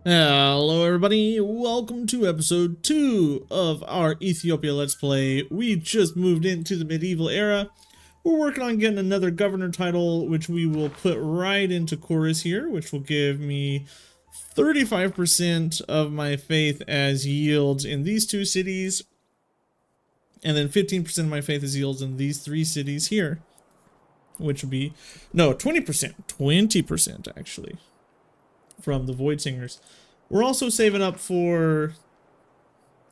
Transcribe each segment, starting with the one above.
Hello everybody, welcome to episode 2 of our Ethiopia Let's Play. We just moved into the medieval era. We're working on getting another governor title, which we will put right into chorus here, which will give me 35% of my faith as yields in these two cities, and then 15% of my faith as yields in these three cities here, which would be, no, 20% actually, from the Voidsingers. We're also saving up for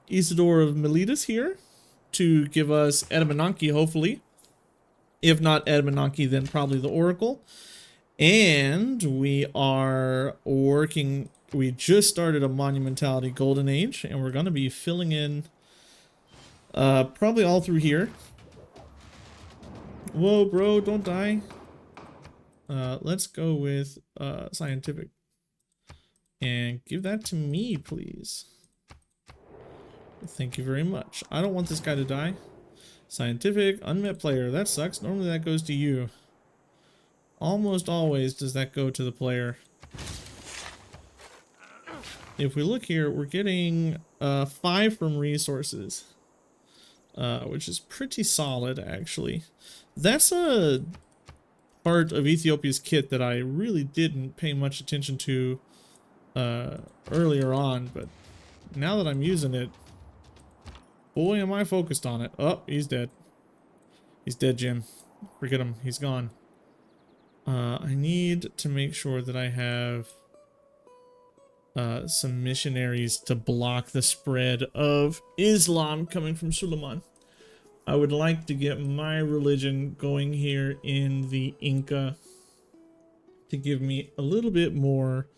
Isidore of Miletus here to give us Edamananki, hopefully. If not Edamananki, then probably the Oracle. And we are working, we just started a Monumentality Golden Age, and we're going to be filling in probably all through here. Whoa, bro, don't die. Let's go with Scientific. And give that to me, please. Thank you very much. I don't want this guy to die. Scientific, unmet player. That sucks. Normally that goes to you. Almost always does that go to the player. If we look here, we're getting 5 from resources. Which is pretty solid, actually. That's a part of Ethiopia's kit that I really didn't pay much attention to earlier on, but now that I'm using it, boy am I focused on it. Oh, he's dead. He's dead, Jim. Forget him. He's gone. I need to make sure that I have some missionaries to block the spread of Islam coming from Suleiman. I would like to get my religion going here in the Inca to give me a little bit more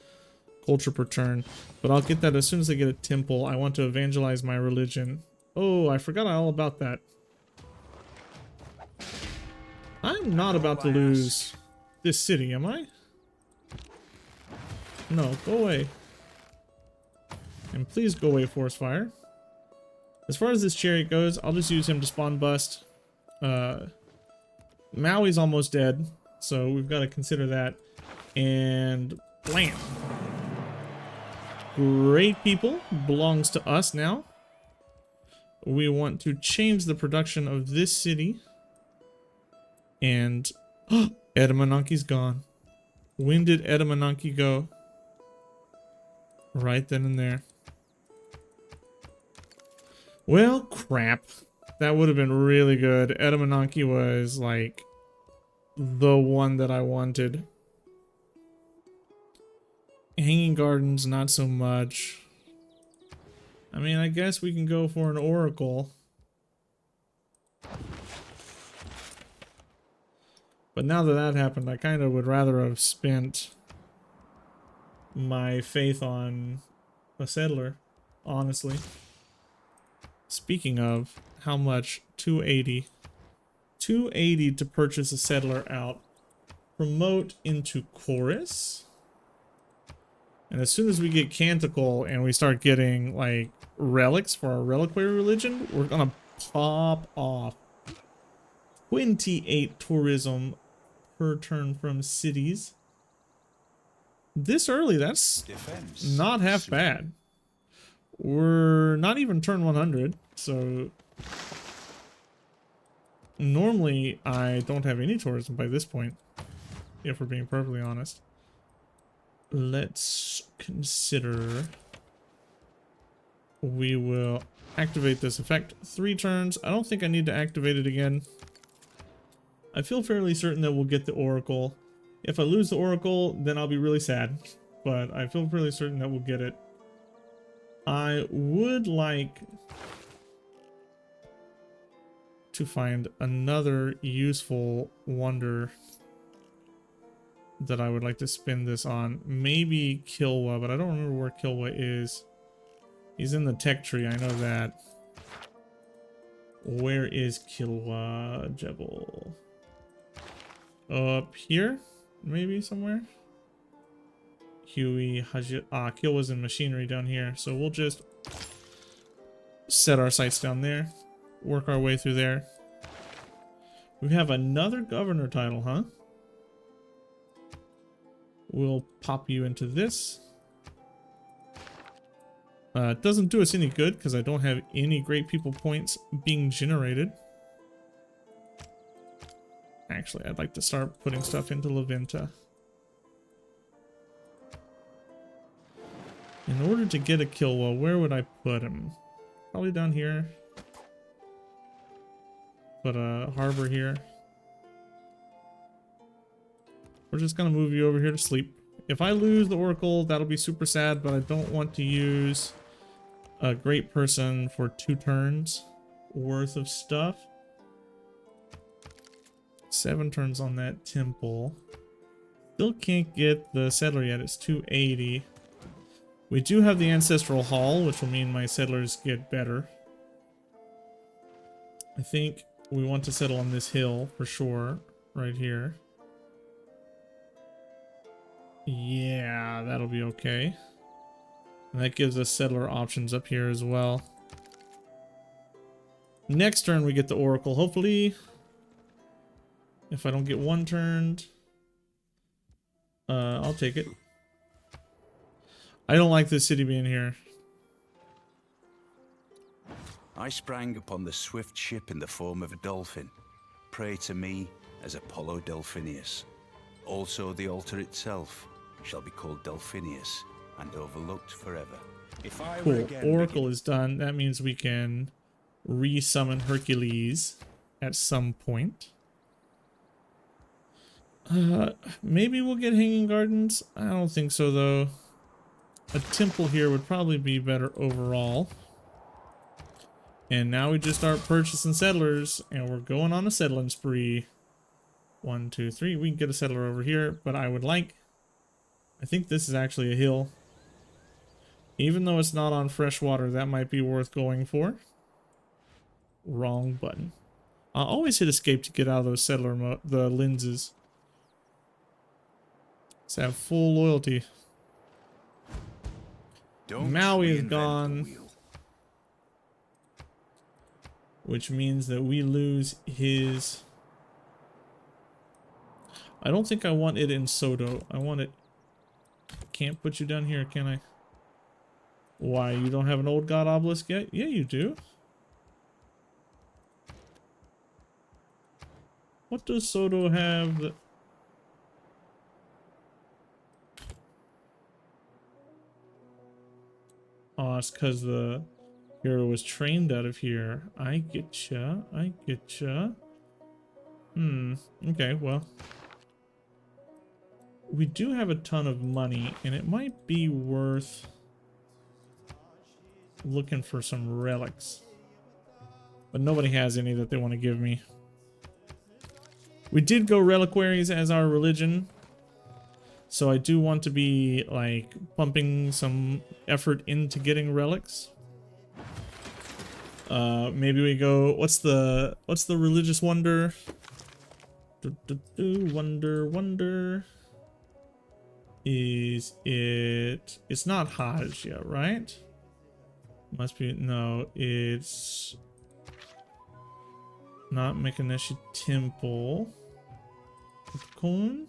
culture per turn, but I'll get that as soon as I get a temple. I want to evangelize my religion. Oh, I forgot all about that. I'm not about to lose this city, am I? No, go away. And please go away, Forest Fire. As far as this chariot goes, I'll just use him to spawn bust. Maui's almost dead, so we've got to consider that. And blam. Great people, belongs to us now. We want to change the production of this city. And Edamananki's gone. When did Edamananki go? Right then and there. Well, crap. That would have been really good. Edamananki was like the one that I wanted. Hanging Gardens, not so much. I mean, I guess we can go for an Oracle. But now that that happened, I kind of would rather have spent my faith on a settler, honestly. Speaking of, how much? 280. 280 to purchase a settler out. Promote into Chorus. And as soon as we get Canticle and we start getting, like, relics for our reliquary religion, we're gonna pop off 28 tourism per turn from cities. This early, that's not half bad. We're not even turn 100, so normally I don't have any tourism by this point, if we're being perfectly honest. Let's consider. We will activate this effect 3 turns. I don't think I need to activate it again. I feel fairly certain that we'll get the Oracle. If I lose the Oracle, then I'll be really sad. But I feel fairly certain that we'll get it. I would like to find another useful wonder that I would like to spend this on. Maybe Kilwa, but I don't remember where Kilwa is. He's in the tech tree, I know that. Where is Kilwa Jebel? Up here? Maybe somewhere? Huey, Hajit. Ah, Kilwa's in machinery down here. So we'll just set our sights down there. Work our way through there. We have another governor title, huh? We'll pop you into this. It doesn't do us any good because I don't have any great people points being generated. Actually, I'd like to start putting stuff into La Venta. In order to get a kill well, where would I put him? Probably down here. Put a harbor here. We're just gonna move you over here to sleep. If I lose the Oracle, that'll be super sad, but I don't want to use a great person for 2 turns worth of stuff. 7 turns on that temple. Still can't get the settler yet, it's 280. We do have the ancestral hall, which will mean my settlers get better. I think we want to settle on this hill for sure, right here. Yeah, that'll be okay. And that gives us settler options up here as well. Next turn we get the Oracle, hopefully. If I don't get 1 turned, I'll take it. I don't like this city being here. I sprang upon the swift ship in the form of a dolphin. Pray to me as Apollo Delphinius. Also the altar itself shall be called Delphinius and overlooked forever. If I were Cool. Oracle is done. That means we can re-summon Hercules at some point. Maybe we'll get Hanging Gardens. I don't think so though. A temple here would probably be better overall. And now we just start purchasing settlers, and we're going on a settling spree. 1, 2, 3. We can get a settler over here, but I think this is actually a hill. Even though it's not on fresh water, that might be worth going for. Wrong button. I'll always hit escape to get out of those settler the lenses. Let's have full loyalty. Maui is gone, which means that we lose his... I don't think I want it in Soto. I want it... Can't put you down here, can I? Why, you don't have an old god obelisk yet? Yeah, you do. What does Soto have that... Oh, it's because the hero was trained out of here. I getcha. I getcha. Okay, well. We do have a ton of money, and it might be worth looking for some relics. But nobody has any that they want to give me. We did go reliquaries as our religion. So I do want to be like pumping some effort into getting relics. Maybe we go, what's the religious wonder? Wonder. Is it, it's not Hajj yet, right? Must be, no, it's not Mekaneshi Temple. Coon?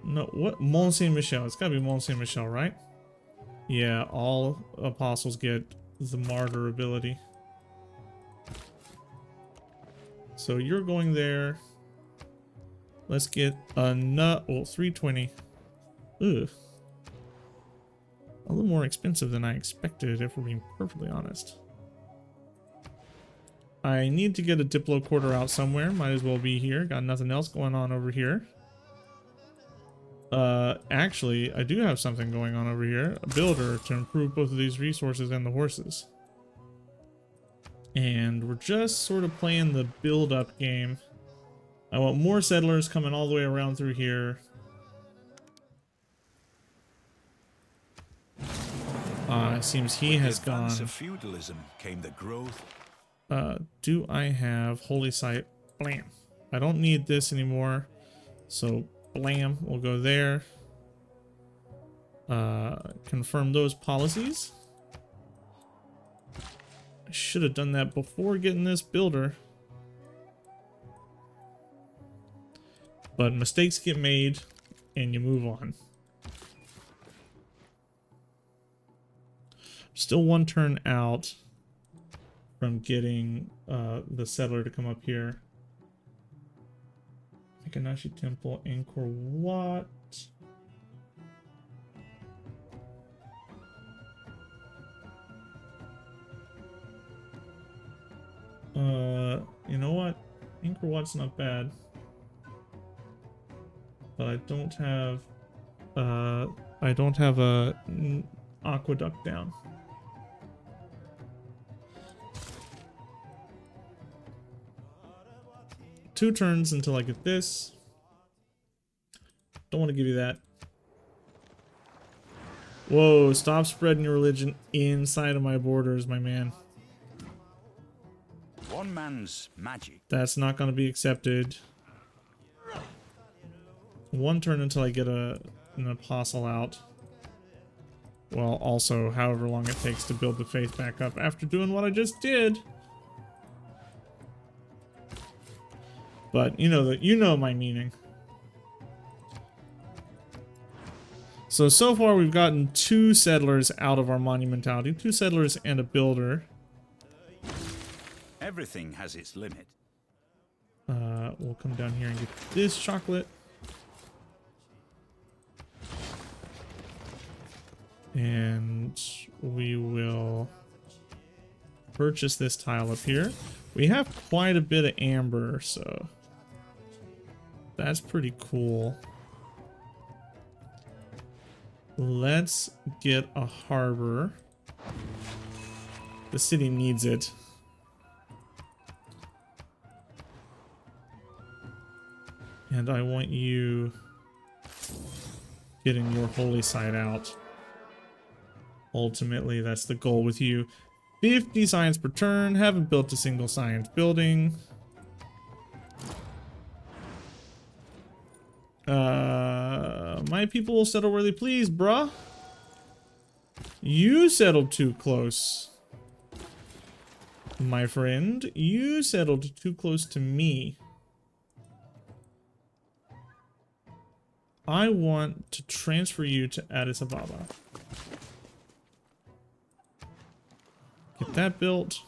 No, what? Mont Saint Michel. It's gotta be Mont Saint Michel, right? Yeah, all apostles get the martyr ability. So you're going there. Let's get a nut. Well, 320. Ugh. A little more expensive than I expected, if we're being perfectly honest. I need to get a Diplo quarter out somewhere. Might as well be here. Got nothing else going on over here. Actually, I do have something going on over here. A builder to improve both of these resources and the horses. And we're just sort of playing the build-up game. I want more settlers coming all the way around through here. It seems he has gone. Of feudalism came the growth. Do I have Holy Site? Blam. I don't need this anymore. So, blam, we'll go there. Confirm those policies. I should have done that before getting this builder. But mistakes get made, and you move on. Still one turn out from getting the settler to come up here. Hikanashi Temple, Angkor Wat. You know what? Angkor Wat's not bad. But I don't have a aqueduct down. Two turns until I get this. Don't want to give you that. Whoa, stop spreading your religion inside of my borders, my man. One man's magic. That's not going to be accepted. One turn until I get an apostle out. Well, also, however long it takes to build the faith back up after doing what I just did. But you know my meaning. So far we've gotten 2 settlers out of our monumentality. 2 settlers and a builder. Everything has its limit. We'll come down here and get this chocolate. And we will purchase this tile up here. We have quite a bit of amber, so that's pretty cool. Let's get a harbor. The city needs it. And I want you getting your holy site out. Ultimately, that's the goal with you. 50 science per turn. Haven't built a single science building. My people will settle where they please, bruh. You settled too close. My friend, you settled too close to me. I want to transfer you to Addis Ababa. Get that built.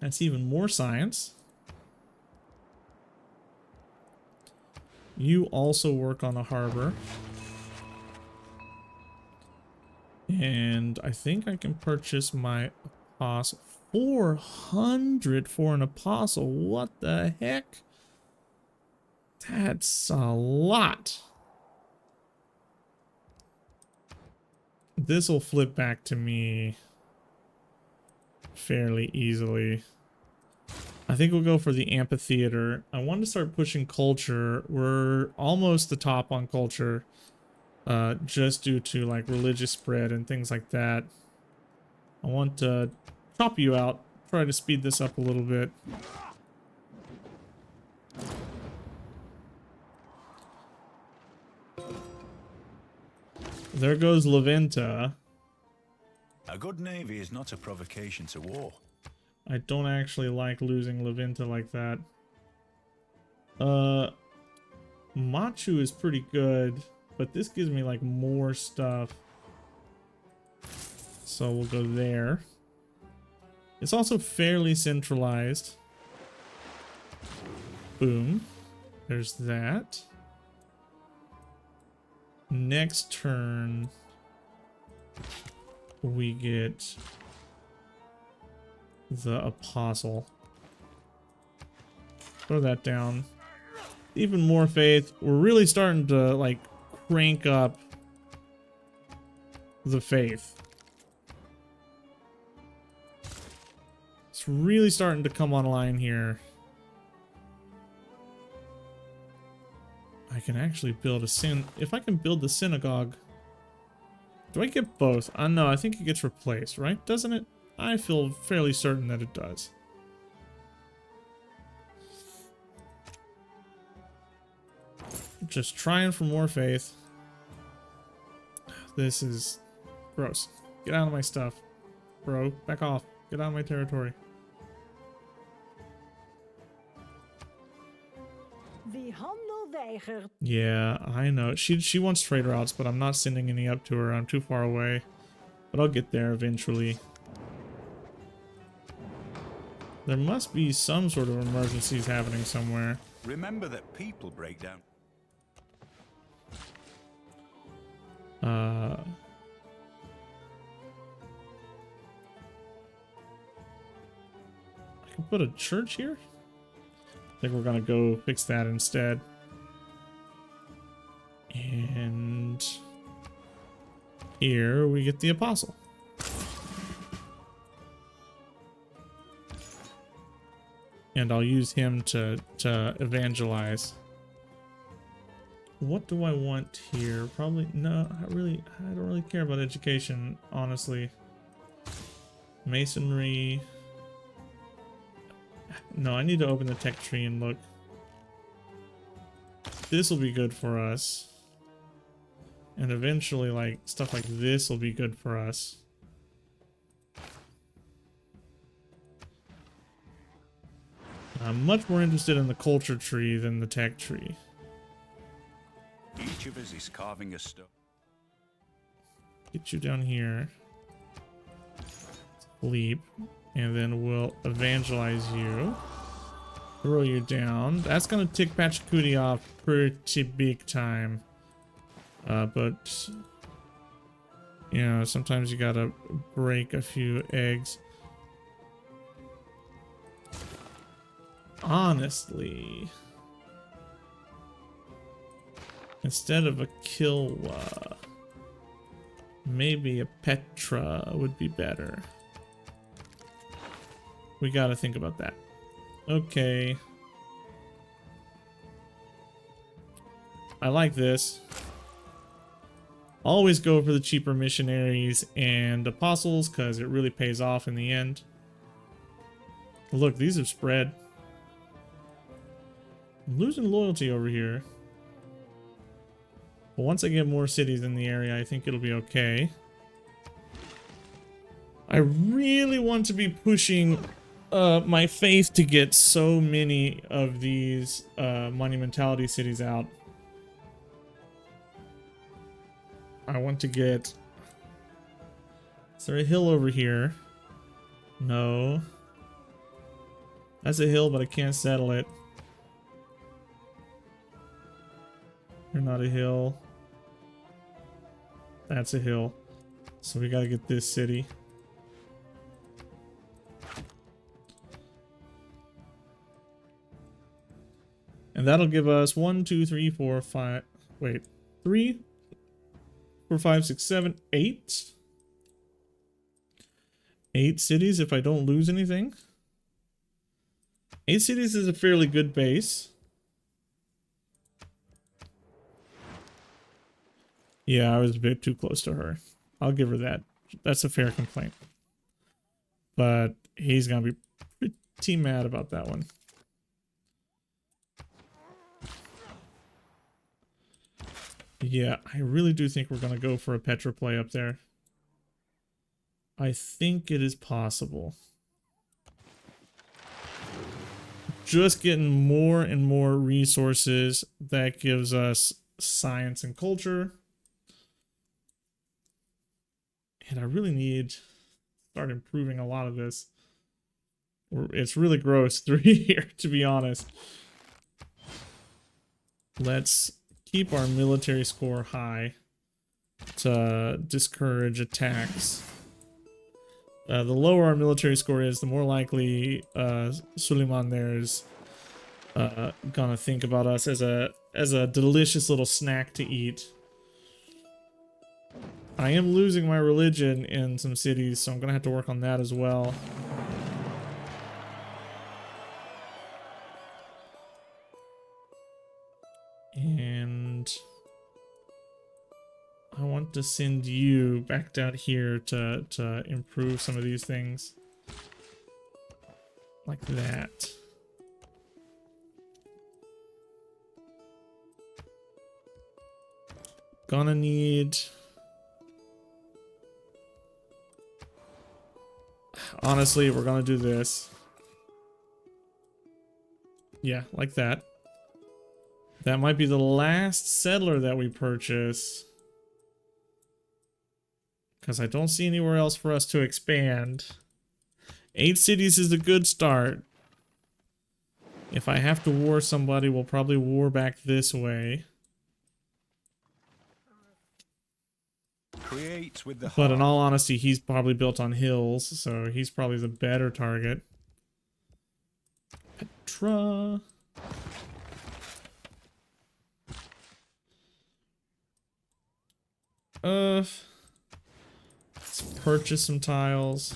That's even more science. You also work on a harbor. And I think I can purchase my apostle. 400 for an apostle. What the heck? That's a lot. This will flip back to me fairly easily. I think we'll go for the amphitheater. I want to start pushing culture. We're almost the top on culture. Just due to like religious spread and things like that. I want to chop you out. Try to speed this up a little bit. There goes Leventa. A good navy is not a provocation to war. I don't actually like losing Leventa like that. Machu is pretty good, but this gives me like more stuff. So we'll go there. It's also fairly centralized. Boom. There's that. Next turn, we get the apostle. Throw that down. Even more faith. We're really starting to like crank up the faith. It's really starting to come online here. I can actually build a if I can build the synagogue. Do I get both? No, I think it gets replaced, right? Doesn't it? I feel fairly certain that it does. Just trying for more faith. This is gross. Get out of my stuff. Bro, back off. Get out of my territory. Vi handel wij Yeah, I know. She wants trade routes, but I'm not sending any up to her. I'm too far away. But I'll get there eventually. There must be some sort of emergencies happening somewhere. Remember that people break down. I can put a church here? I think we're gonna go fix that instead. And here we get the apostle. And I'll use him to evangelize. What do I want here? Probably no, I don't really care about education, honestly. Masonry. No, I need to open the tech tree and look. This will be good for us. And eventually, like, stuff like this will be good for us. I'm much more interested in the culture tree than the tech tree. Each of us is carving a stone. Get you down here. Sleep. And then we'll evangelize you. Throw you down. That's gonna tick Pachacuti off pretty big time. But you know, sometimes you gotta break a few eggs. Honestly, instead of a Kilwa, maybe a Petra would be better. We gotta think about that. Okay. I like this. Always go for the cheaper missionaries and apostles because it really pays off in the end. Look, these have spread. I'm losing loyalty over here. But once I get more cities in the area, I think it'll be okay. I really want to be pushing my faith to get so many of these monumentality cities out. I want to get... Is there a hill over here? No. That's a hill, but I can't settle it. You're not a hill. That's a hill. So we gotta get this city. And that'll give us 1, 2, 3, 4, 5. Wait, 3, 4, 5, 6, 7, 8. 8 cities if I don't lose anything. 8 cities is a fairly good base. Yeah, I was a bit too close to her. I'll give her that. That's a fair complaint. But he's gonna be pretty mad about that one. Yeah, I really do think we're gonna go for a Petra play up there. I think it is possible. Just getting more and more resources that gives us science and culture. And I really need to start improving a lot of this. It's really gross through here, to be honest. Let's keep our military score high to discourage attacks. The lower our military score is, the more likely Suleiman there is gonna think about us as a delicious little snack to eat. I am losing my religion in some cities, so I'm gonna have to work on that as well. And I want to send you back down here to improve some of these things. Like that. Gonna need... Honestly, we're gonna do this. Yeah, like that. That might be the last settler that we purchase. Because I don't see anywhere else for us to expand. 8 cities is a good start. If I have to war somebody, we'll probably war back this way. Create with the But in heart. all honesty, he's probably built on hills, so he's probably the better target. Petra. Let's purchase some tiles.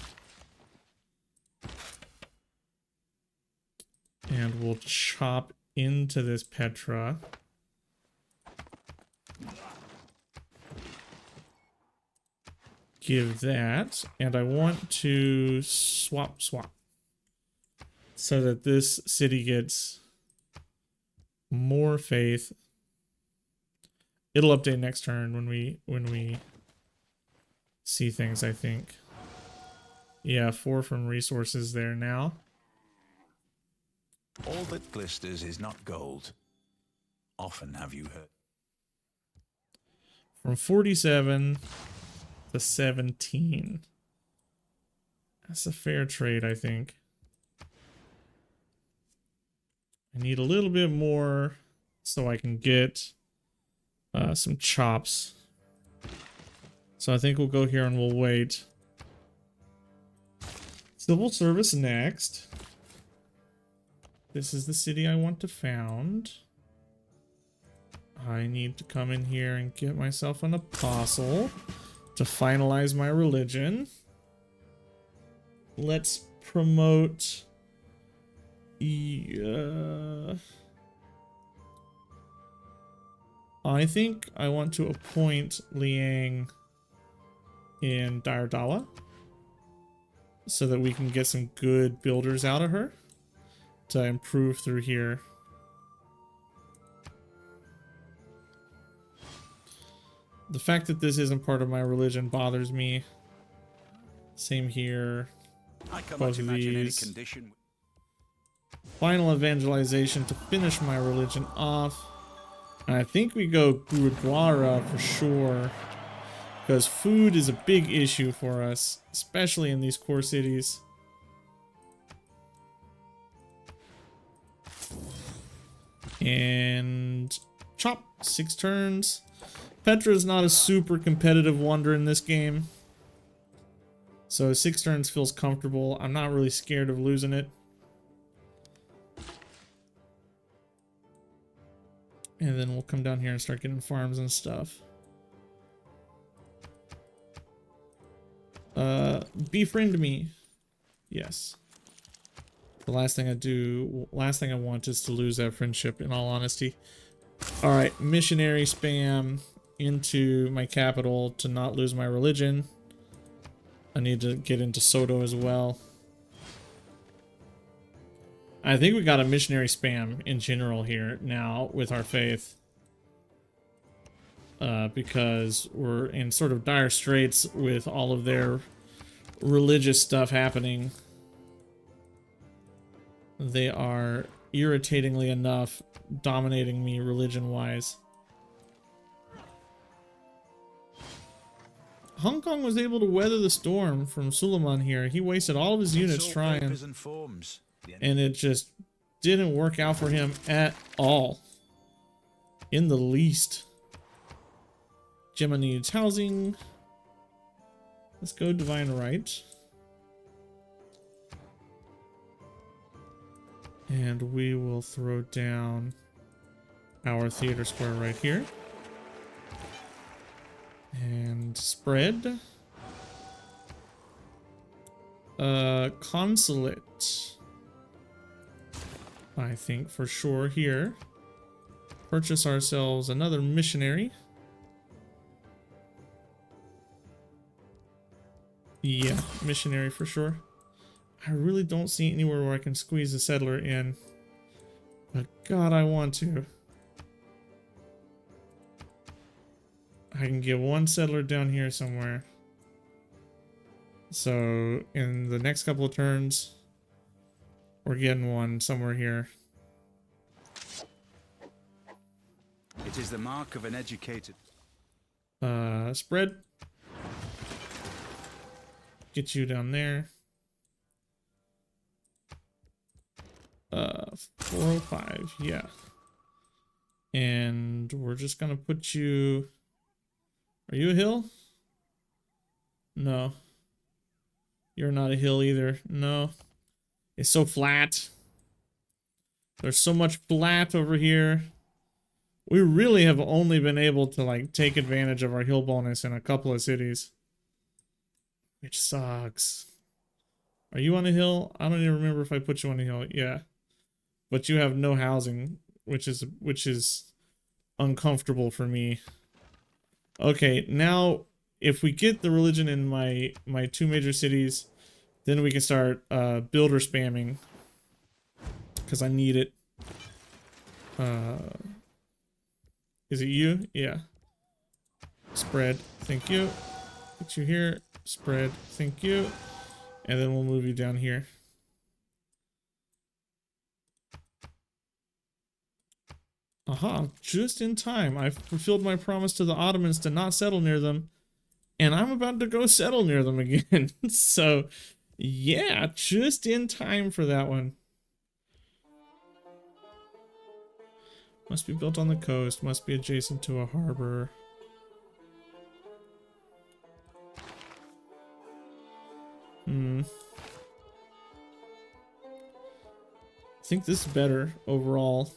And we'll chop into this Petra. Give that, and I want to swap, so that this city gets more faith. It'll update next turn when we see things, I think. Yeah, 4 from resources there now. All that glisters is not gold. Often have you heard. From 47 to 17. That's a fair trade, I think. I need a little bit more so I can get some chops. So I think we'll go here and we'll wait. Civil service next. This is the city I want to found. I need to come in here and get myself an apostle to finalize my religion. Let's promote... I think I want to appoint Liang in Dawa so that we can get some good builders out of her to improve through here. The fact that this isn't part of my religion bothers me. Same here. I cannot Both of imagine any these. condition. Final evangelization to finish my religion off. And I think we go Gurudwara for sure. Because food is a big issue for us, especially in these core cities. And chop, 6 turns. Petra is not a super competitive wonder in this game. So 6 turns feels comfortable. I'm not really scared of losing it. And then we'll come down here and start getting farms and stuff. Befriend me. Yes. The last thing I want is to lose that friendship, in all honesty. Alright, missionary spam into my capital to not lose my religion. I need to get into Soto as well. I think we got a missionary spam in general here now with our faith. Because we're in sort of dire straits with all of their religious stuff happening. They are, irritatingly enough, dominating me religion-wise. Hong Kong was able to weather the storm from Suleiman here. He wasted all of his units trying, and it just didn't work out for him at all. In the least. Gemma needs housing. Let's go Divine Right. And we will throw down our theater square right here. And spread. Consulate. I think for sure here. Purchase ourselves another missionary. Yeah, missionary for sure. I really don't see anywhere where I can squeeze a settler in. But God, I want to. I can get one settler down here somewhere. So in the next couple of turns, we're getting one somewhere here. It is the mark of an educated... Spread. Get you down there. 405, yeah. And we're just gonna put you... Are you a hill? No. You're not a hill either. No. It's so flat. There's so much flat over here. We really have only been able to like take advantage of our hill bonus in a couple of cities. Which sucks. Are you on a hill? I don't even remember if I put you on a hill. Yeah. But you have no housing, which is uncomfortable for me. Okay, now if we get the religion in my two major cities, then we can start builder spamming. Because I need it. Is it you? Yeah. Spread. Thank you. Get you here. Spread. Thank you. And then we'll move you down here. Aha, just in time. I've fulfilled my promise to the Ottomans to not settle near them. And I'm about to go settle near them again. So, yeah, just in time for that one. Must be built on the coast. Must be adjacent to a harbor. I think this is better overall.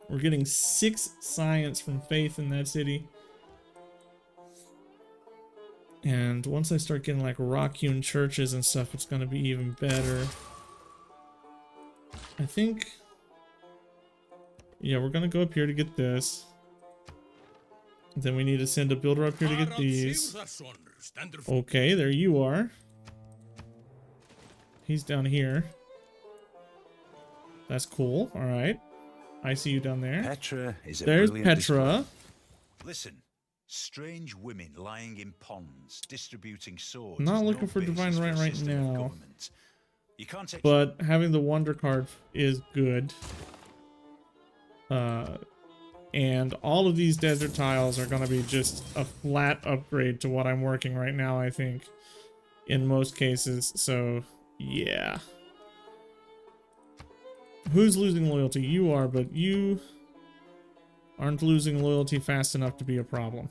We're getting 6 science from faith in that city. And once I start getting like rock-hewn churches and stuff, it's going to be even better. I think... Yeah, we're going to go up here to get this. Then we need to send a builder up here to get these. Okay, there you are. He's down here. That's cool. All right. I see you down there. Petra is a There's brilliant Petra. display. Listen, strange women lying in ponds, distributing swords. I'm not is looking no for divine basis right a right system of now. government. You can't take... But having the wonder card is good. And all of these desert tiles are going to be just a flat upgrade to what I'm working right now, I think, in most cases. So, yeah. Who's losing loyalty? You are, but you aren't losing loyalty fast enough to be a problem.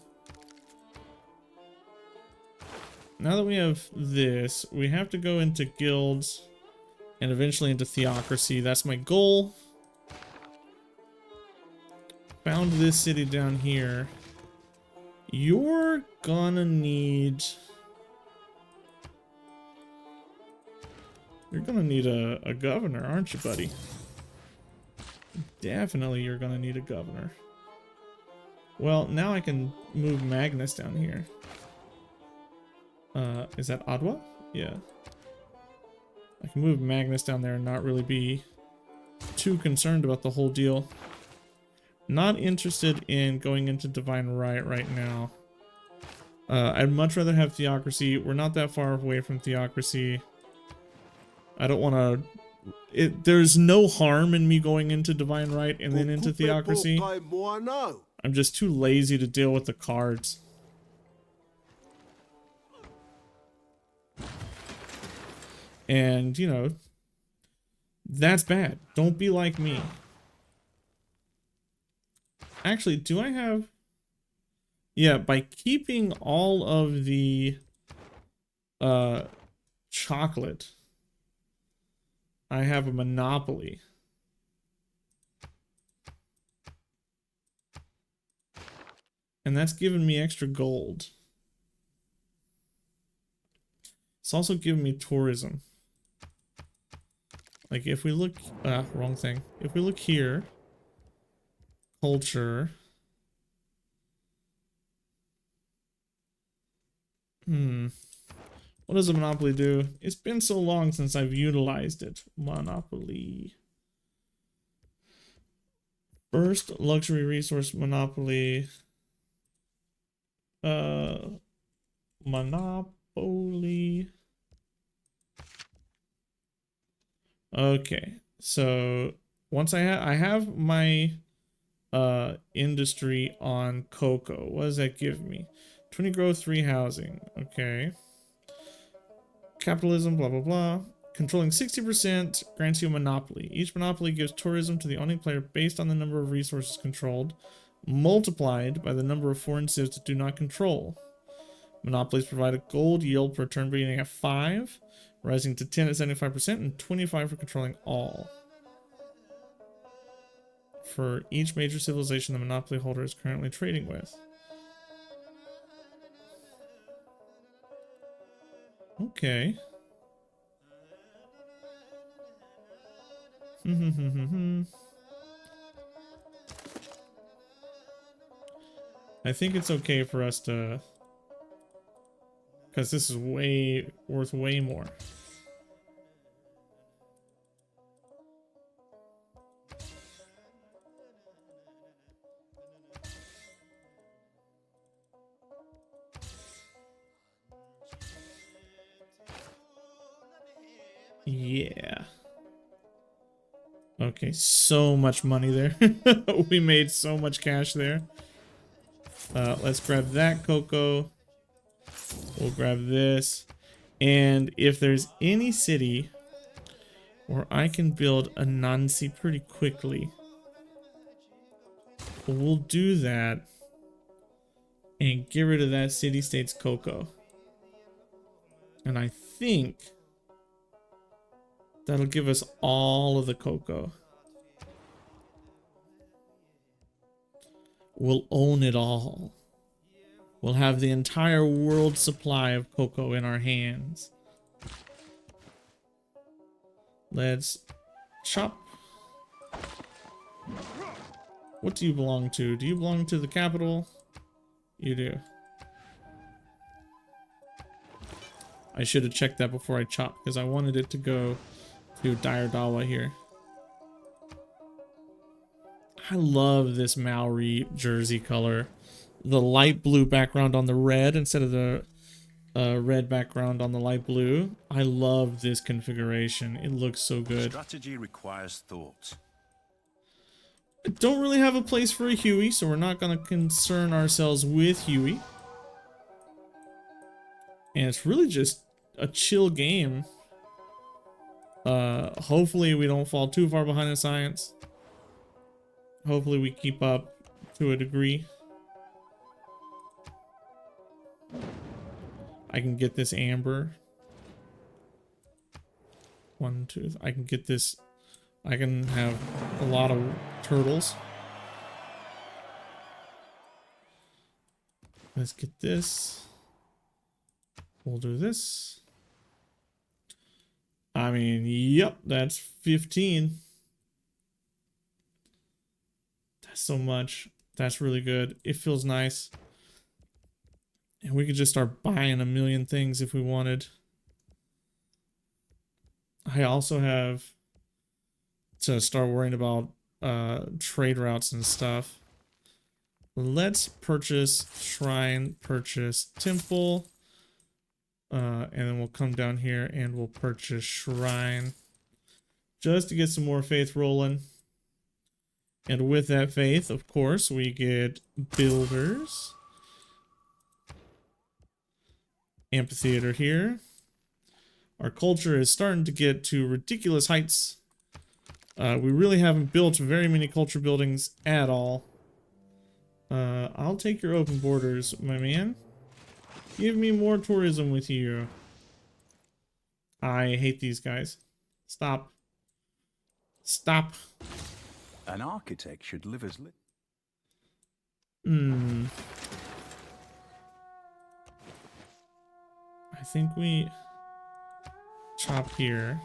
Now that we have this, we have to go into guilds and eventually into theocracy. That's my goal. Found this city down here. You're gonna need... You're gonna need a governor, aren't you, buddy? Definitely you're gonna need a governor. Well, now I can move Magnus down here. Is that Adwa? Yeah. I can move Magnus down there and not really be too concerned about the whole deal. Not interested in going into Divine Right right now. I'd much rather have Theocracy. We're not that far away from Theocracy. I don't want to... There's no harm in me going into Divine Right and then into Theocracy. I'm just too lazy to deal with the cards. And, you know, that's bad. Don't be like me. Actually, do I have... Yeah, by keeping all of the chocolate, I have a monopoly. And that's giving me extra gold. It's also giving me tourism. Like if we look... wrong thing. If we look here... Culture... What does a monopoly do? It's been so long since I've utilized it. Monopoly. First luxury resource monopoly. Monopoly. Okay. So once I have my industry on cocoa. What does that give me? 20 growth, 3 housing. Okay. Capitalism, blah, blah, blah. Controlling 60% grants you a monopoly. Each monopoly gives tourism to the owning player based on the number of resources controlled, multiplied by the number of foreign civs that do not control. Monopolies provide a gold yield per turn beginning at 5, rising to 10 at 75%, and 25 for controlling all. For each major civilization the monopoly holder is currently trading with. Okay. I think it's okay for us to, because this is worth way more. Yeah. Okay, so much money there. We made so much cash there. Let's grab that cocoa. We'll grab this. And if there's any city where I can build a Nancy pretty quickly, we'll do that and get rid of that city-state's cocoa. And I think that'll give us all of the cocoa. We'll own it all. We'll have the entire world supply of cocoa in our hands. Let's chop. What do you belong to? Do you belong to the capital? You do. I should have checked that before I chopped because I wanted it to go to Dire Dawa here. I love this Maori jersey color. The light blue background on the red instead of the red background on the light blue. I love this configuration. It looks so good. Strategy requires thought. I don't really have a place for a Huey, so we're not going to concern ourselves with Huey. And it's really just a chill game. Hopefully we don't fall too far behind in science. Hopefully we keep up to a degree. I can get this amber. 1, 2. I can get this. I can have a lot of turtles. Let's get this. We'll do this. I mean, yep, that's 15. That's so much. That's really good. It feels nice. And we could just start buying a million things if we wanted. I also have to start worrying about trade routes and stuff. Let's purchase shrine, purchase temple. And then we'll come down here and we'll purchase shrine. Just to get some more faith rolling. And with that faith, of course, we get builders. Amphitheater here. Our culture is starting to get to ridiculous heights. We really haven't built very many culture buildings at all. I'll take your open borders, my man. Give me more tourism with you. I hate these guys. Stop. Stop. An architect should live as lit. I think we chop here.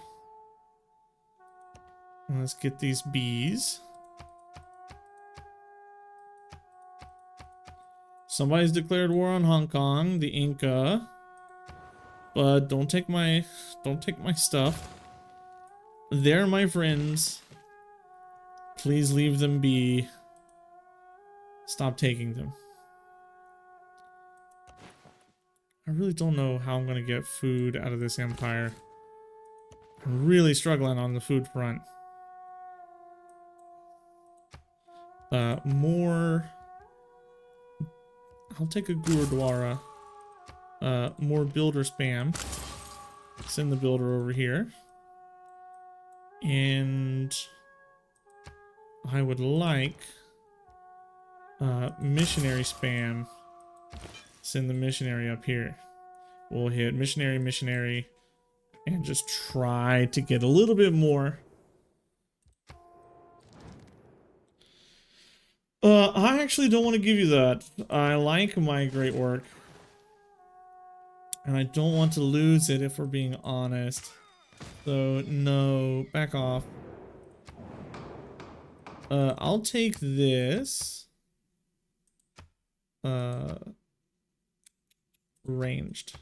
And let's get these bees. Somebody's declared war on Hong Kong, the Inca. But don't take my stuff. They're my friends. Please leave them be. Stop taking them. I really don't know how I'm going to get food out of this empire. I'm really struggling on the food front. More. I'll take a Gurdwara. More builder spam. Send the builder over here. And I would like missionary spam. Send the missionary up here. We'll hit missionary, and just try to get a little bit more. I actually don't want to give you that. I like my great work. And I don't want to lose it if we're being honest. So, no, back off. I'll take this. Ranged.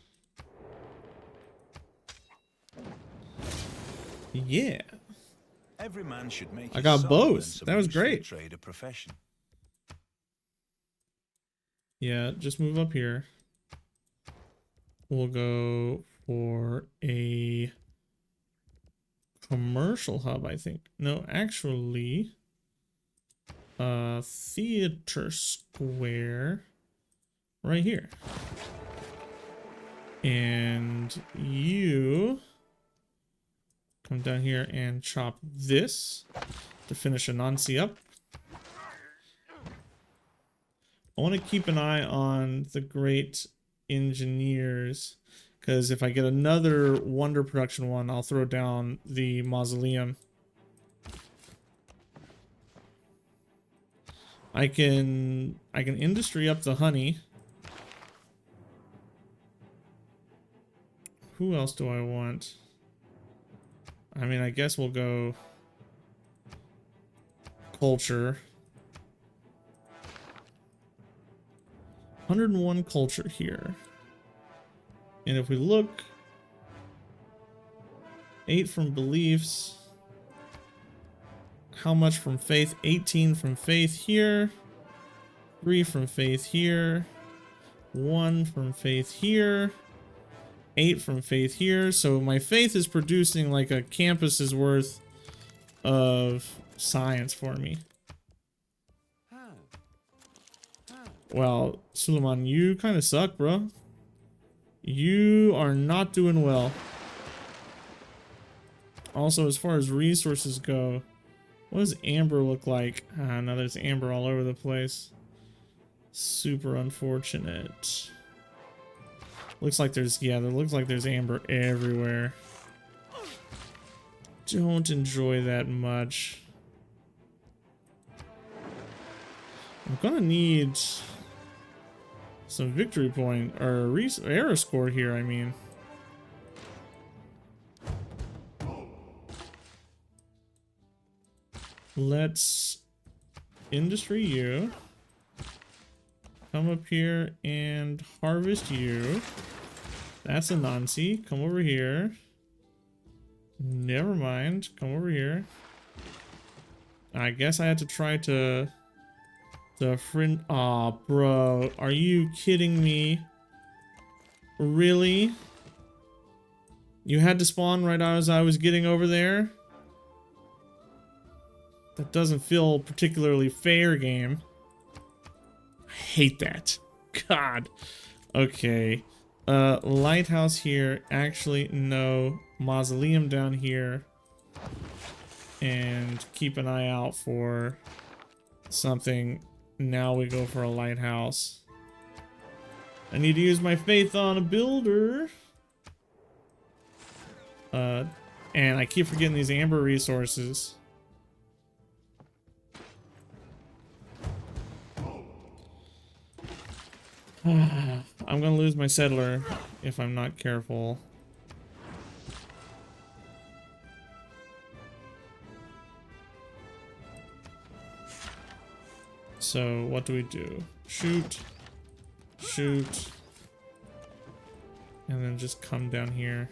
Yeah. Every man should make I got his song both. and some That was useful great. Trade a profession. Yeah, just move up here. We'll go for a commercial hub, I think. No, actually, theater square right here. And you come down here and chop this to finish Anansi up. I want to keep an eye on the great engineers, because if I get another wonder production one, I'll throw down the mausoleum. I can industry up the honey. Who else do I want? I mean, I guess we'll go culture. 101 culture here. And if we look, 8 from beliefs. How much from faith? 18 from faith here. 3 from faith here. 1 from faith here. 8 from faith here. So my faith is producing like a campus's worth of science for me. Well, Suleiman, you kind of suck, bro. You are not doing well. Also, as far as resources go, what does amber look like? Ah, no, there's amber all over the place. Super unfortunate. Looks like there's, yeah, there looks like there's amber everywhere. Don't enjoy that much. I'm gonna need some victory point, or error score here, I mean. Let's industry you. Come up here and harvest you. That's a Nancy. Come over here. Never mind. Come over here. I guess I had to try to... The friend... Aw, bro. Are you kidding me? Really? You had to spawn right as I was getting over there? That doesn't feel particularly fair, game. I hate that. God. Okay. Lighthouse here. Actually, no. Mausoleum down here. And keep an eye out for something. Now we go for a lighthouse. I need to use my faith on a builder. And I keep forgetting these amber resources. I'm gonna lose my settler if I'm not careful. So what do we do? Shoot, shoot, and then just come down here.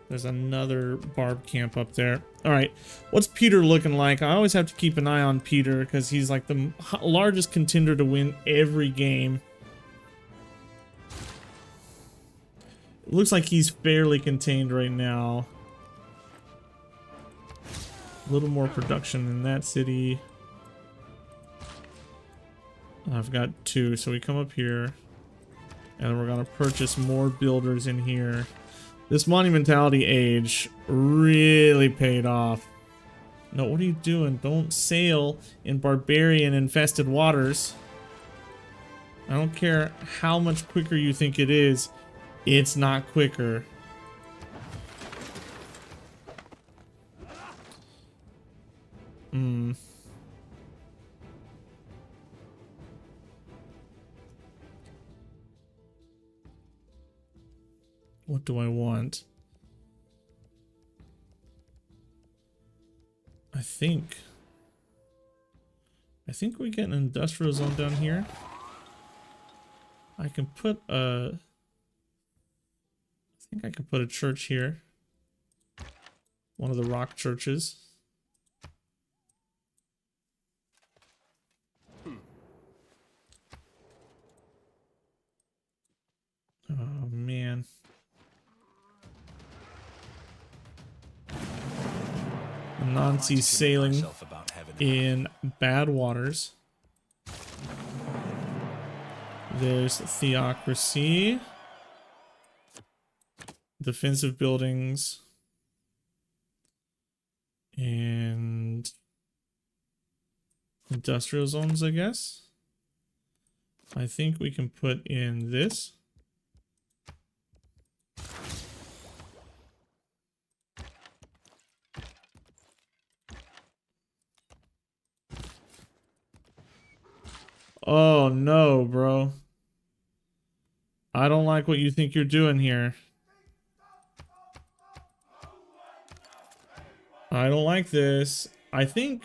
There's another barb camp up there. All right, what's Peter looking like? I always have to keep an eye on Peter because he's like the largest contender to win every game. It looks like he's fairly contained right now. A little more production in that city. I've got 2, so we come up here. And we're gonna purchase more builders in here. This monumentality age really paid off. No, what are you doing? Don't sail in barbarian infested waters. I don't care how much quicker you think it is. It's not quicker. What do I want? I think we get an industrial zone down here. I can put a... I think I can put a church here. One of the rock churches. Oh, man. Nancy's sailing in bad waters. There's theocracy. Defensive buildings. And industrial zones, I guess. I think we can put in this. Oh no, bro. I don't like what you think you're doing here. I don't like this. I think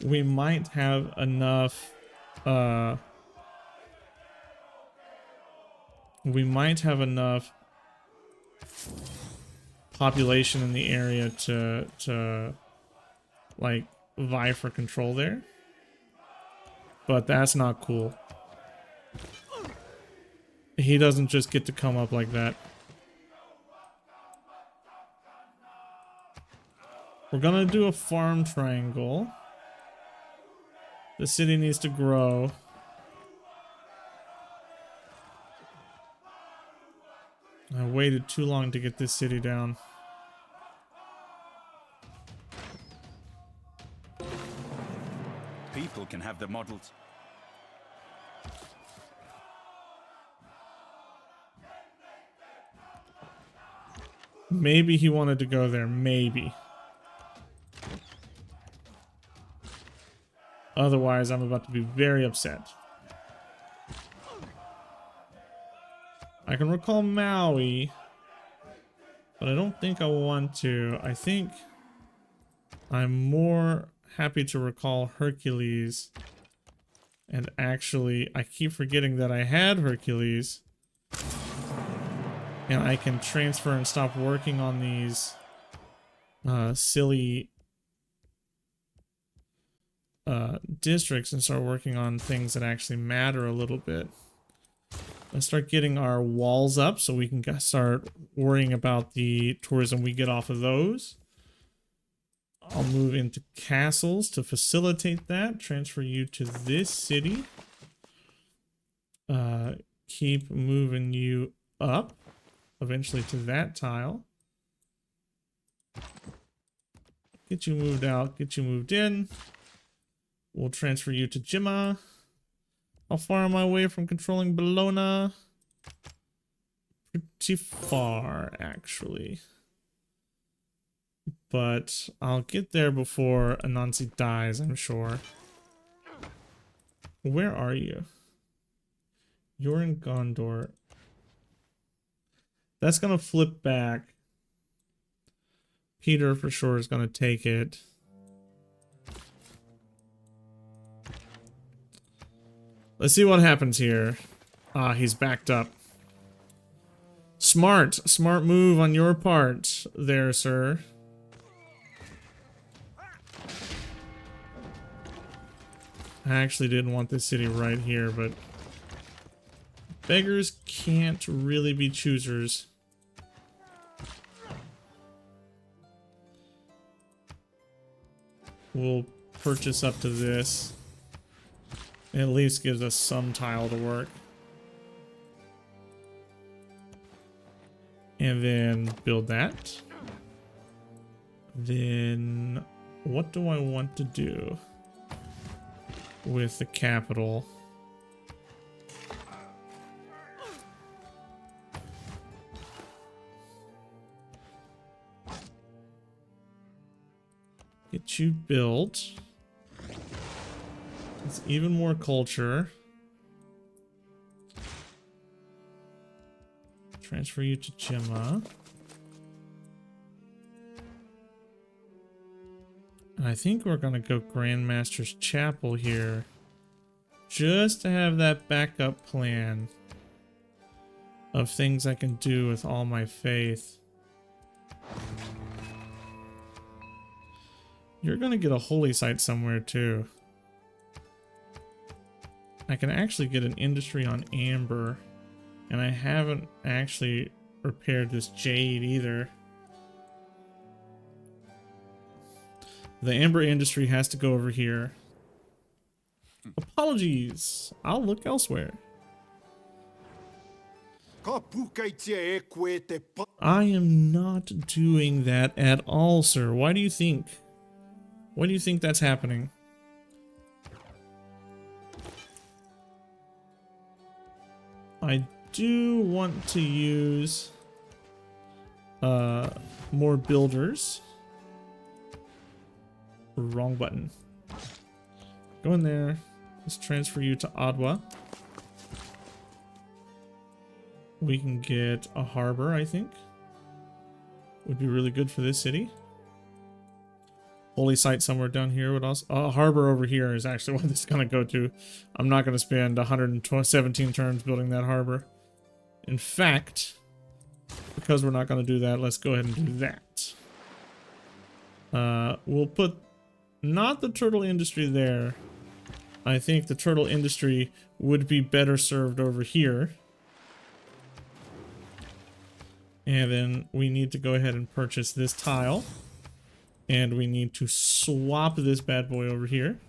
we might have enough population in the area to like vie for control there. But that's not cool. He doesn't just get to come up like that. We're gonna do a farm triangle. The city needs to grow. I waited too long to get this city down. People can have the models. Maybe he wanted to go there. Maybe. Otherwise, I'm about to be very upset. I can recall Maui, but I don't think I want to. I think I'm more happy to recall Hercules. And actually, I keep forgetting that I had Hercules. And I can transfer and stop working on these silly districts and start working on things that actually matter a little bit. Let's start getting our walls up so we can start worrying about the tourism we get off of those. I'll move into castles to facilitate that. Transfer you to this city. Keep moving you up. Eventually to that tile. Get you moved out. Get you moved in. We'll transfer you to Jimma. How far am I away from controlling Bologna? Pretty far, actually. But I'll get there before Anansi dies, I'm sure. Where are you? You're in Gondor. That's gonna flip back. Peter for sure is gonna take it. Let's see what happens here. Ah, he's backed up. Smart move on your part there, sir. I actually didn't want this city right here, but beggars can't really be choosers. We'll purchase up to this. At least gives us some tile to work. And then build that. Then what do I want to do with the capital? Get you built. It's even more culture. Transfer you to Gemma. And I think we're gonna go Grandmaster's Chapel here. Just to have that backup plan of things I can do with all my faith. You're gonna get a holy site somewhere too. I can actually get an industry on amber, and I haven't actually repaired this jade either. The amber industry has to go over here. Apologies, I'll look elsewhere. I am not doing that at all, sir. Why do you think? Why do you think that's happening? I do want to use more builders. Wrong button. Go in there. Let's transfer you to Adwa. We can get a harbor, I think. Would be really good for this city. Holy site somewhere down here would also... a harbor over here is actually what this is going to go to. I'm not going to spend 117 turns building that harbor. In fact, because we're not going to do that, let's go ahead and do that. We'll put not the turtle industry there. I think the turtle industry would be better served over here. And then we need to go ahead and purchase this tile. And we need to swap this bad boy over here.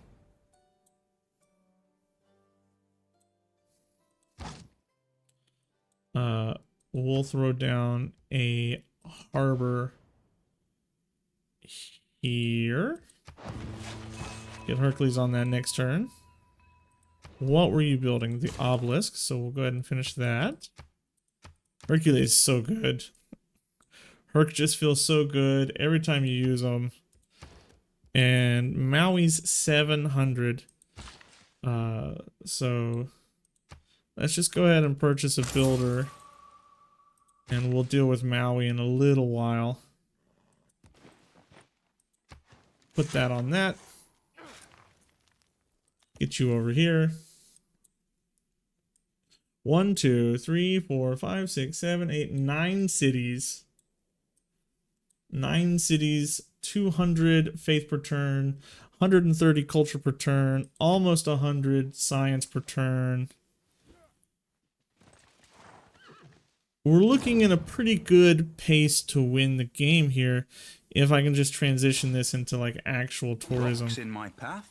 We'll throw down a harbor here. Get Hercules on that next turn. What were you building? The obelisk. So we'll go ahead and finish that. Hercules is so good. Herc just feels so good every time you use them. And Maui's 700. So let's just go ahead and purchase a builder. And we'll deal with Maui in a little while. Put that on that. Get you over here. 1, 2, 3, 4, 5, 6, 7, 8, 9 cities. 9 cities, 200 faith per turn, 130 culture per turn, almost 100 science per turn. We're looking in a pretty good pace to win the game here, if I can just transition this into like actual tourism. Rocks in my path?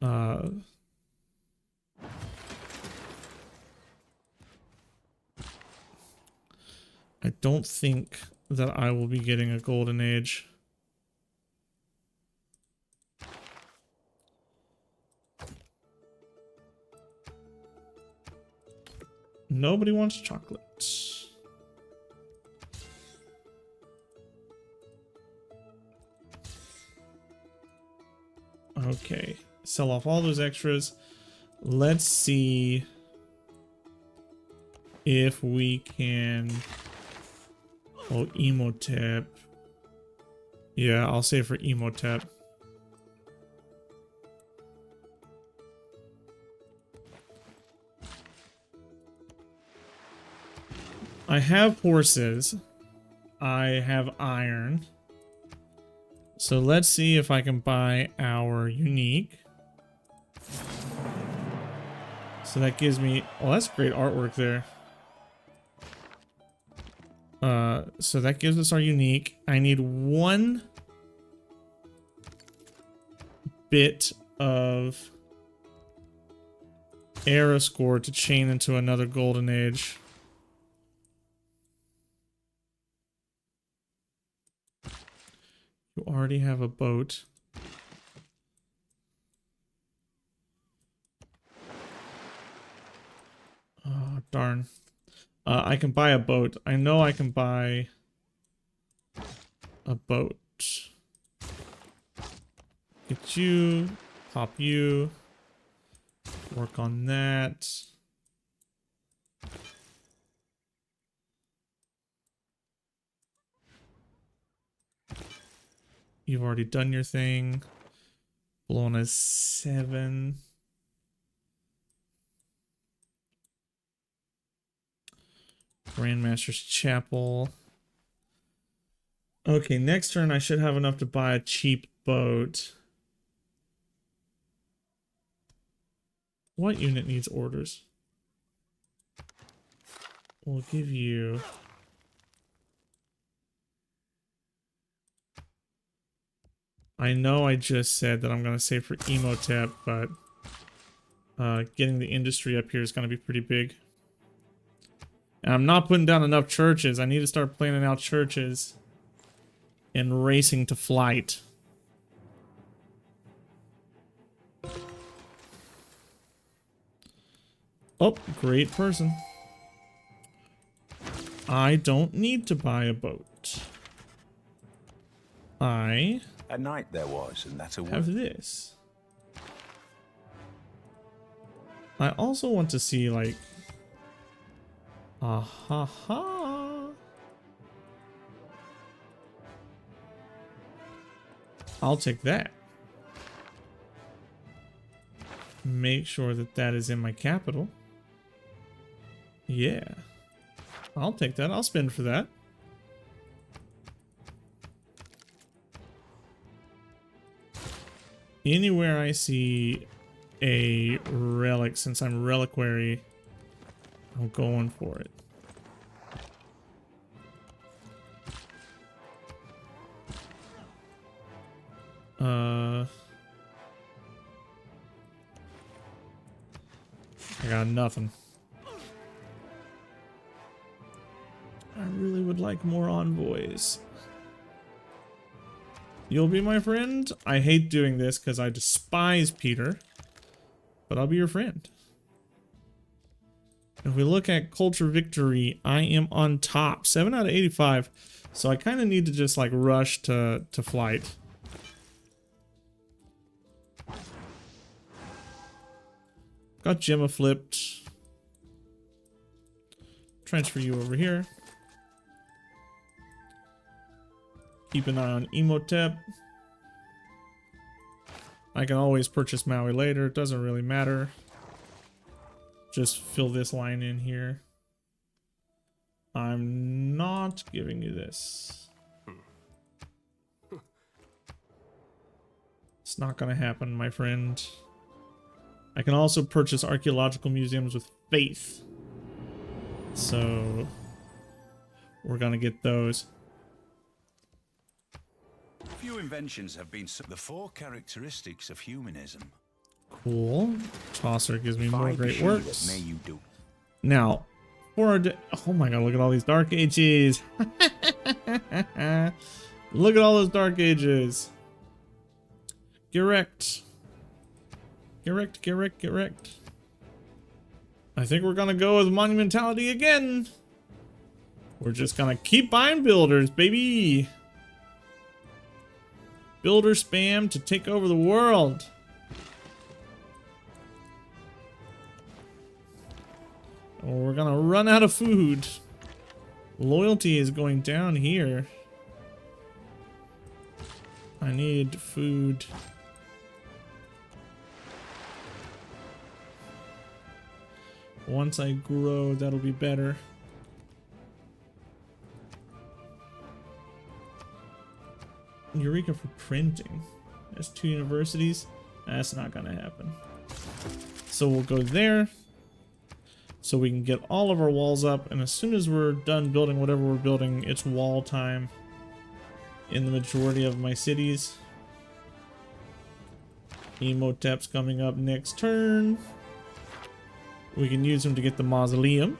I don't think that I will be getting a golden age. Nobody wants chocolate. Okay, sell off all those extras. Let's see if we can... Oh, Emotep. Yeah, I'll say for Emotep. I have horses. I have iron. So let's see if I can buy our unique. So that gives me... Oh, that's great artwork there. So that gives us our unique. I need 1 bit of era score to chain into another golden age. You already have a boat. Oh, darn. I can buy a boat. I know I can buy a boat. Get you. Pop you. Work on that. You've already done your thing. Blown a 7. Grandmaster's Chapel. Okay, next turn I should have enough to buy a cheap boat. What unit needs orders? We'll give you... I know I just said that I'm going to save for Emotep, but getting the industry up here is going to be pretty big. And I'm not putting down enough churches. I need to start planning out churches and racing to flight. Oh, great person. I don't need to buy a boat. I A night there was, and that's a have word. this. I also want to see, like... ha. I'll take that. Make sure that that is in my capital. Yeah. I'll take that. I'll spend for that. Anywhere I see a relic, since I'm reliquary, I'm going for it. I got nothing. I really would like more envoys. You'll be my friend? I hate doing this because I despise Peter, but I'll be your friend. If we look at culture victory, I am on top, 7 out of 85. So I kind of need to just like rush to flight. Got Gemma flipped. Transfer you over here. Keep an eye on Emotep. I can always purchase Maui later. It doesn't really matter. Just fill this line in here. I'm not giving you this. It's not gonna happen, my friend. I can also purchase archaeological museums with faith. So we're gonna get those. Few inventions have been the 4 characteristics of humanism. Cool. Tosser gives me more great works. May you do. Now, for our oh my god, look at all these dark ages. Look at all those dark ages. Get wrecked. Get wrecked, get wrecked, get wrecked. I think we're gonna go with monumentality again. We're just gonna keep buying builders, baby. Builder spam to take over the world. Or we're gonna run out of food. Loyalty is going down here. I need food. Once I grow, that'll be better. Eureka for printing. That's 2 universities. That's not gonna happen. So we'll go there. So we can get all of our walls up. And as soon as we're done building whatever we're building, it's wall time in the majority of my cities. Emotep's coming up next turn. We can use them to get the mausoleum.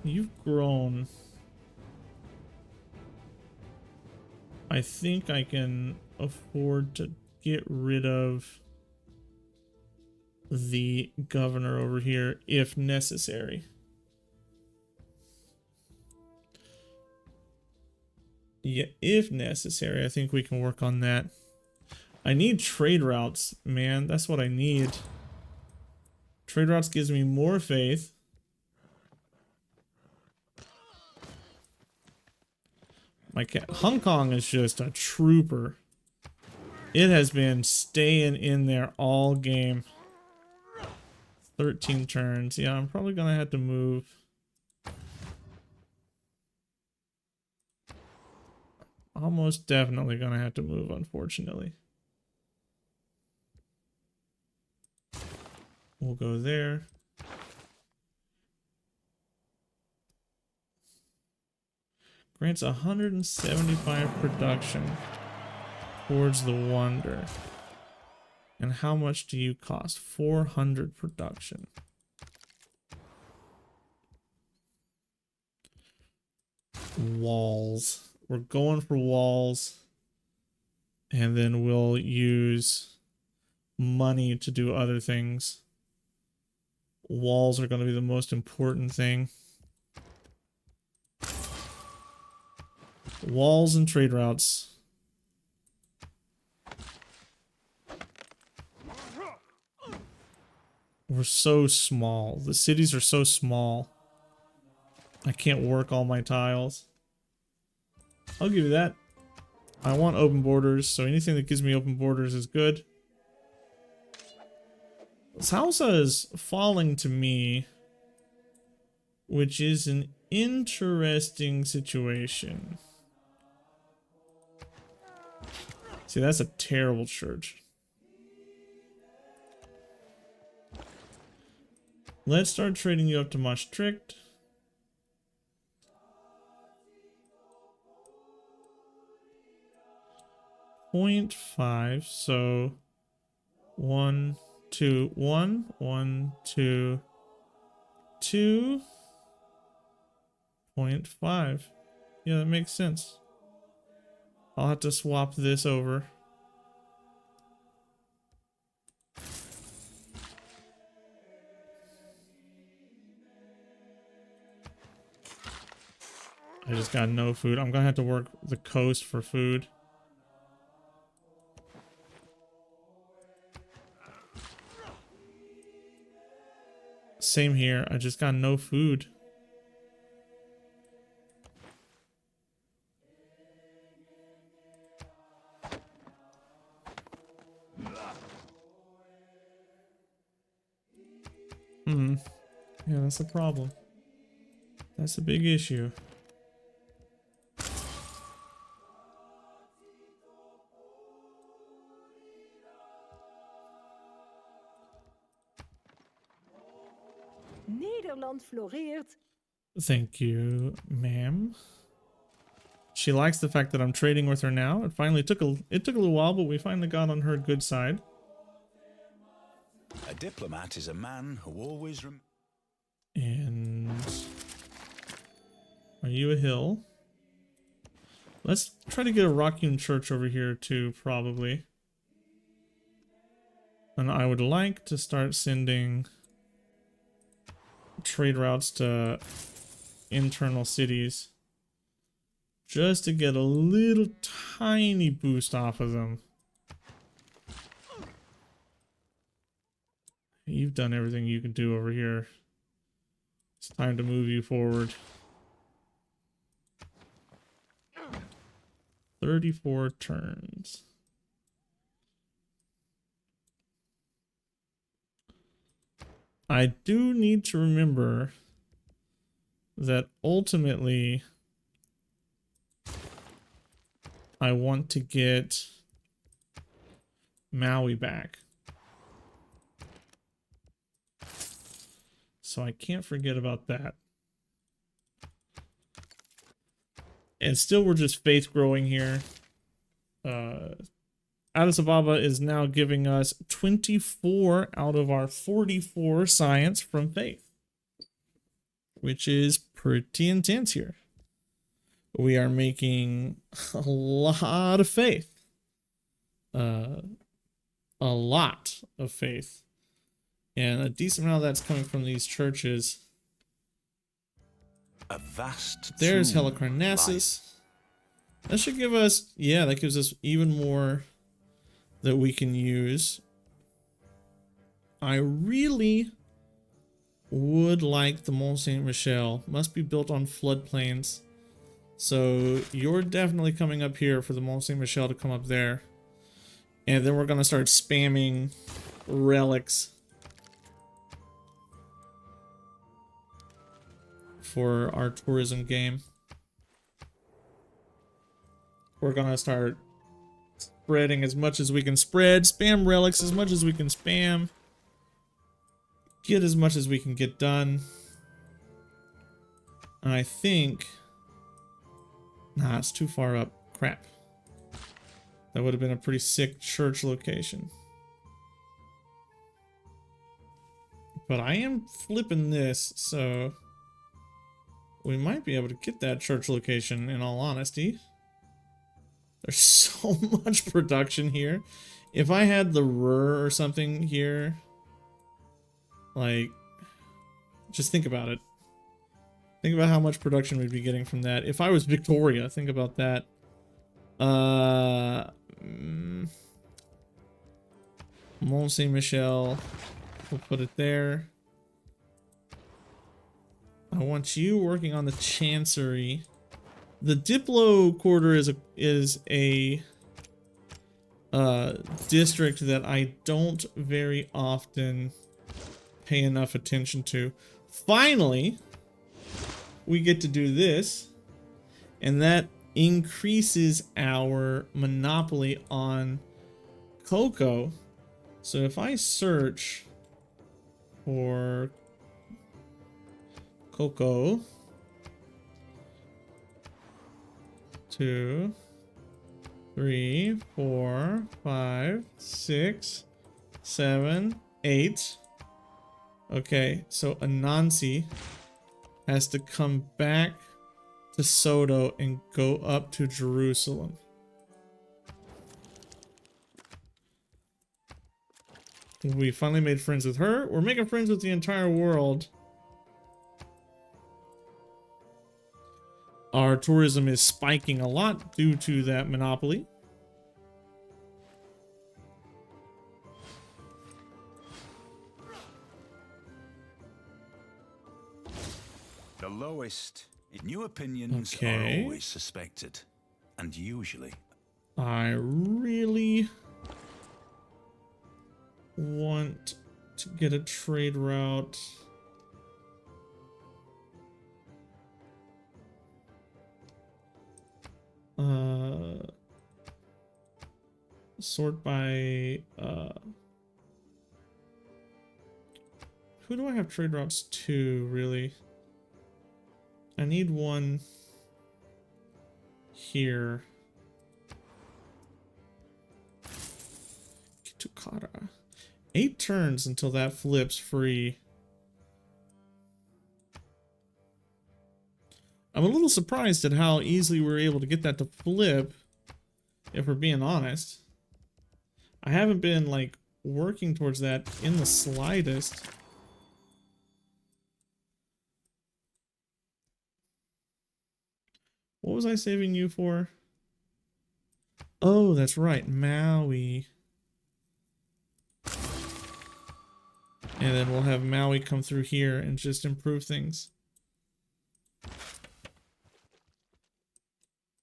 You've grown. I think I can afford to get rid of the governor over here if necessary. Yeah, if necessary, I think we can work on that. I need trade routes, man. That's what I need. Trade routes gives me more faith. My cat Hong Kong is just a trooper. It has been staying in there all game. 13 turns. Yeah, I'm probably gonna have to move. Almost definitely gonna have to move, unfortunately. We'll go there. Grants 175 production towards the wonder. And how much do you cost? 400 production. Walls. We're going for walls. And then we'll use money to do other things. Walls are going to be the most important thing. Walls and trade routes. We're so small. The cities are so small. I can't work all my tiles. I'll give you that. I want open borders, so anything that gives me open borders is good. Salsa is falling to me, which is an interesting situation. See, that's a terrible church. Let's start trading you up to Maastricht. .5, so 1, 2, 1, 1, 2, 2.5. Yeah, that makes sense. I'll have to swap this over. I just got no food. I'm gonna have to work the coast for food. Same here. I just got no food. Yeah, that's a problem. That's a big issue. Nederland floreert. Thank you, ma'am. She likes the fact that I'm trading with her now. It finally took a little while, but we finally got on her good side. A diplomat is a man who always And are you a hill? Let's try to get a rock-hewn church over here too, probably. And I would like to start sending trade routes to internal cities just to get a little tiny boost off of them. You've done everything you can do over here. It's time to move you forward. 34 turns. I do need to remember that ultimately I want to get Maui back. So I can't forget about that. And still we're just faith growing here. Addis Ababa is now giving us 24 out of our 44 science from faith, which is pretty intense here. We are making a lot of faith. A lot of faith. And a decent amount of that's coming from these churches. A vast There's tomb Helicarnassus. That should give us, yeah, that gives us even more that we can use. I really would like the Mont Saint Michel. Must be built on floodplains. So you're definitely coming up here for the Mont Saint Michel to come up there. And then we're going to start spamming relics for our tourism game. We're going to start spreading as much as we can spread, spam relics as much as we can spam, get as much as we can get done. And I think, nah, it's too far up. Crap. That would have been a pretty sick church location. But I am flipping this, so we might be able to get that church location, in all honesty. There's so much production here. If I had the Ruhr or something here, like, just think about it. Think about how much production we'd be getting from that. If I was Victoria, think about that. Mont Saint Michel. We'll put it there. I want you working on the Chancery. The Diplo Quarter is a district that I don't very often pay enough attention to. Finally, we get to do this, and that increases our monopoly on cocoa. So if I search for cocoa, 2, 3, 4, 5, 6, 7, 8. Okay, so Anansi has to come back to Soto and go up to Jerusalem. We finally made friends with her. We're making friends with the entire world. Our tourism is spiking a lot due to that monopoly. The lowest, in new opinions, are always suspected. And usually. I really want to get a trade route. Sort by who do I have trade routes to, really? I need one here. Kitukara. 8 turns until that flips free. I'm a little surprised at how easily we were able to get that to flip, if we're being honest. I haven't been, like, working towards that in the slightest. What was I saving you for? Oh, that's right, Maui. And then we'll have Maui come through here and just improve things.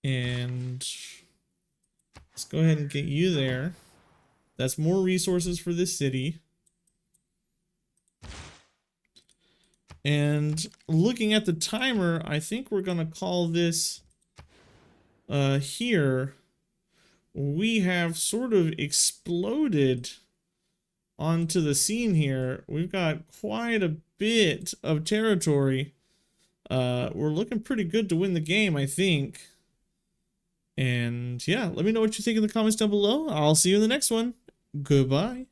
And let's go ahead and get you there. That's more resources for this city. And looking at the timer, I think we're going to call this here. We have sort of exploded onto the scene here. We've got quite a bit of territory. We're looking pretty good to win the game, I think. And yeah, let me know what you think in the comments down below. I'll see you in the next one. Goodbye.